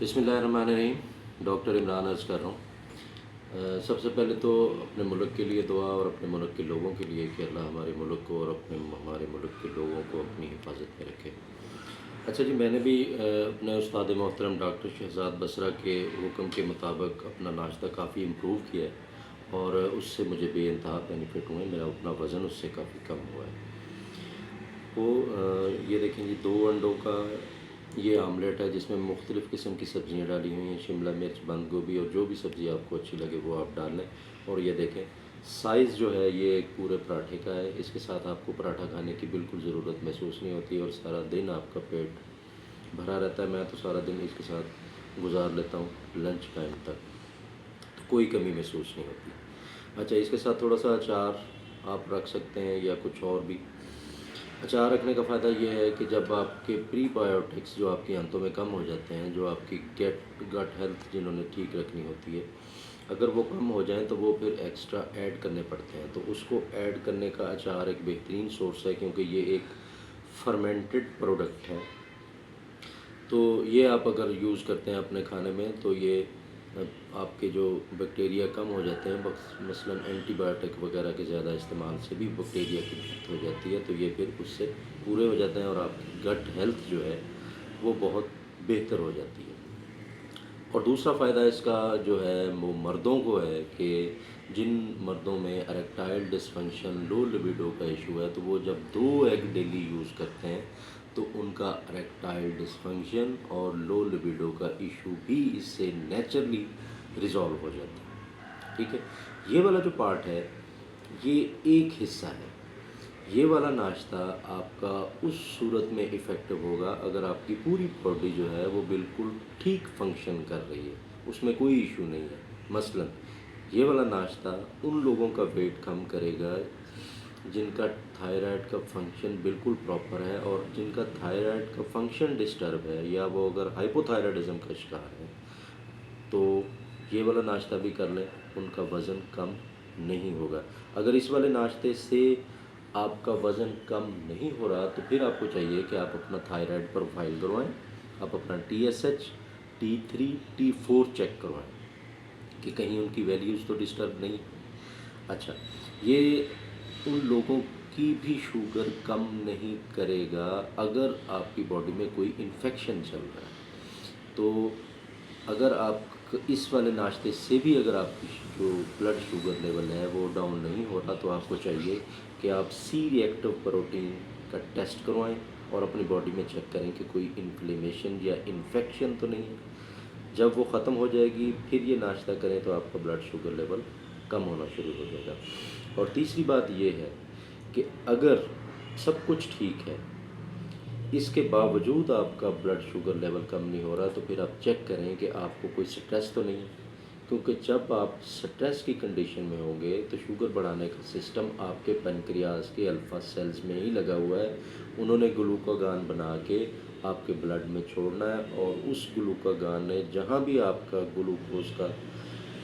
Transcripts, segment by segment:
बिस्मिल्लाहिर्रहमानिर्रहीम। डॉक्टर इमरान अर्ज़ कर रहा हूँ। सबसे पहले तो अपने मुल्क के लिए दुआ और अपने मुल्क के लोगों के लिए कि अल्लाह हमारे मुल्क को और हमारे मुल्क के लोगों को अपनी हिफाजत में रखे। अच्छा जी, मैंने भी अपने उस्ताद मोहतरम डॉक्टर शहज़ाद बसरा के हुक्म के मुताबिक अपना नाश्ता काफ़ी इम्प्रूव किया है और उससे मुझे बेइंतहा बेनिफिट हुए। मेरा अपना वज़न उससे काफ़ी कम हुआ है। तो ये देखें जी, 2 अंडों का ये आमलेट है जिसमें मुख्तलिफ़ किस्म की सब्ज़ियाँ डाली हुई हैं, शिमला मिर्च, बंद गोभी और जो भी सब्ज़ी आपको अच्छी लगे वो आप डाल लें। और ये देखें, साइज़ जो है ये एक पूरे पराठे का है। इसके साथ आपको पराठा खाने की बिल्कुल ज़रूरत महसूस नहीं होती और सारा दिन आपका पेट भरा रहता है। मैं तो सारा दिन इसके साथ गुजार लेता हूँ लंच टाइम तक, तो कोई कमी महसूस नहीं होती। अच्छा, इसके साथ थोड़ा सा अचार आप रख सकते हैं या कुछ और भी। अचार रखने का फ़ायदा ये है कि जब आपके प्रीबायोटिक्स जो आपकी आंतों में कम हो जाते हैं, जो आपकी गट हेल्थ जिन्होंने ठीक रखनी होती है, अगर वो कम हो जाएँ तो वो फिर एक्स्ट्रा ऐड करने पड़ते हैं। तो उसको ऐड करने का अचार एक बेहतरीन सोर्स है, क्योंकि ये एक फर्मेंटेड प्रोडक्ट है। तो ये आप अगर यूज़ करते हैं अपने खाने में तो ये आपके जो बैक्टीरिया कम हो जाते हैं, बस मसलन एंटीबायोटिक वगैरह के ज़्यादा इस्तेमाल से भी बैक्टीरिया की डेथ हो जाती है, तो ये फिर उससे पूरे हो जाते हैं और आपकी गट हेल्थ जो है वो बहुत बेहतर हो जाती है। और दूसरा फ़ायदा इसका जो है वो मर्दों को है कि जिन मर्दों में एरेक्टाइल डिसफंक्शन, लो लिबिडो का इशू है, तो वो जब 2 एग डेली यूज़ करते हैं तो उनका एरेक्टाइल डिसफंक्शन और लो लिबिडो का इशू भी इससे नेचुरली रिज़ॉल्व हो जाता है। ठीक है? ये वाला जो पार्ट है, ये एक हिस्सा है। ये वाला नाश्ता आपका उस सूरत में इफ़ेक्टिव होगा अगर आपकी पूरी बॉडी जो है वो बिल्कुल ठीक फंक्शन कर रही है, उसमें कोई इशू नहीं है। मसलन ये वाला नाश्ता उन लोगों का वेट कम करेगा जिनका थायराइड का फंक्शन बिल्कुल प्रॉपर है, और जिनका थायराइड का फंक्शन डिस्टर्ब है या वो अगर हाइपोथायराइडिज्म का शिकार है तो ये वाला नाश्ता भी कर लें, उनका वज़न कम नहीं होगा। अगर इस वाले नाश्ते से आपका वज़न कम नहीं हो रहा तो फिर आपको चाहिए कि आप अपना थायराइड प्रोफाइल करवाएं, आप अपना TSH, T3, T4 चेक करवाएं कि कहीं उनकी वैल्यूज़ तो डिस्टर्ब नहीं। अच्छा, ये उन लोगों की भी शुगर कम नहीं करेगा अगर आपकी बॉडी में कोई इन्फेक्शन चल रहा है। तो अगर आप इस वाले नाश्ते से भी अगर आपकी जो ब्लड शुगर लेवल है वो डाउन नहीं हो रहा तो आपको चाहिए कि आप सी रिएक्टिव प्रोटीन का टेस्ट करवाएं और अपनी बॉडी में चेक करें कि कोई इन्फ्लेमेशन या इन्फेक्शन तो नहीं है। जब वो ख़त्म हो जाएगी फिर ये नाश्ता करें तो आपका ब्लड शुगर लेवल कम होना शुरू हो जाएगा। और तीसरी बात ये है कि अगर सब कुछ ठीक है, इसके बावजूद आपका ब्लड शुगर लेवल कम नहीं हो रहा तो फिर आप चेक करें कि आपको कोई स्ट्रेस तो नहीं है, क्योंकि जब आप स्ट्रेस की कंडीशन में होंगे तो शुगर बढ़ाने का सिस्टम आपके पेनक्रियाज के अल्फा सेल्स में ही लगा हुआ है। उन्होंने ग्लूकागान बना के आपके ब्लड में छोड़ना है और उस ग्लूकागान ने जहाँ भी आपका ग्लूकोज का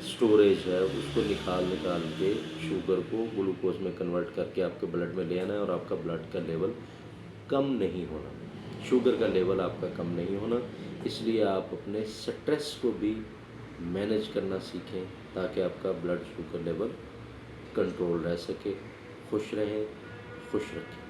स्टोरेज है उसको निकाल निकाल के शुगर को ग्लूकोज में कन्वर्ट करके आपके ब्लड में ले आना है और आपका ब्लड का लेवल कम नहीं होना, शुगर का लेवल आपका कम नहीं होना। इसलिए आप अपने स्ट्रेस को भी मैनेज करना सीखें ताकि आपका ब्लड शुगर लेवल कंट्रोल रह सके। खुश रहें, खुश रखें।